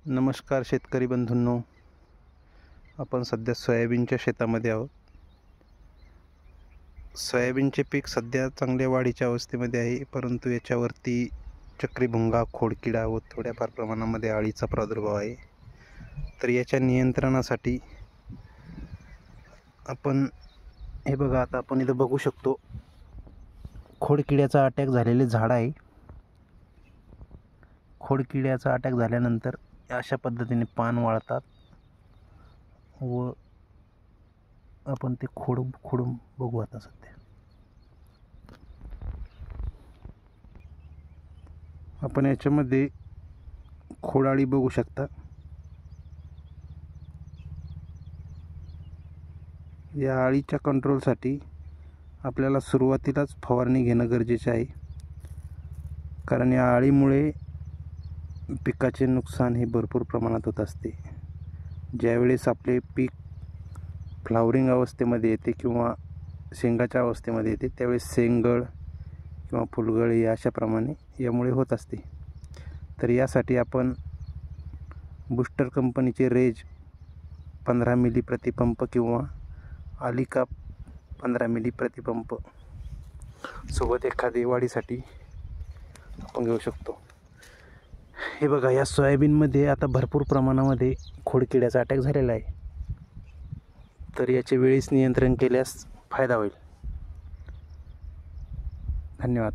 नमस्कार शेतकरी बंधूंनो, आपण सध्या सोयाबीनच्या शेतामध्ये आहोत. सोयाबीनचे पीक सध्या चांगल्या वाढीच्या अवस्थेमध्ये आहे, परंतु याच्यावरती चक्रीभुंगा, खोडकिडा व थोड्याफार प्रमाणामध्ये अळीचा प्रादुर्भाव आहे. तर याच्या नियंत्रणासाठी आपण हे बघा, आता आपण इथं बघू शकतो, खोडकिड्याचा अटॅक झालेले झाड आहे. खोडकिड्याचा अटॅक झाल्यानंतर अशा पद्धतीने पान वाळतात व आपण ते खोडून बघू. आता सध्या आपण याच्यामध्ये खोडाळी बघू शकता. या अळीच्या कंट्रोलसाठी आपल्याला सुरुवातीलाच फवारणी घेणं गरजेचे आहे, कारण या अळीमुळे पिकाचे नुकसान हे भरपूर प्रमाणात होत असते. ज्यावेळेस आपले पीक फ्लावरिंग अवस्थेमध्ये येते किंवा शेंगाच्या अवस्थेमध्ये येते, त्यावेळेस शेंगगळ किंवा फुलगळ अशाप्रमाणे यामुळे होत असते. तर यासाठी आपण बूस्टर कंपनीचे रेज 15 मिली प्रतिपंप किंवा आलिका 15 मिली प्रतिपंप सोबत एखादी वाढीसाठी आपण घेऊ शकतो. हे बघा, या सोयाबीनमध्ये आता भरपूर प्रमाणामध्ये खोडकिड्याचा अटॅक झालेला आहे. तर याचे वेळीच नियंत्रण केल्यास फायदा होईल. धन्यवाद.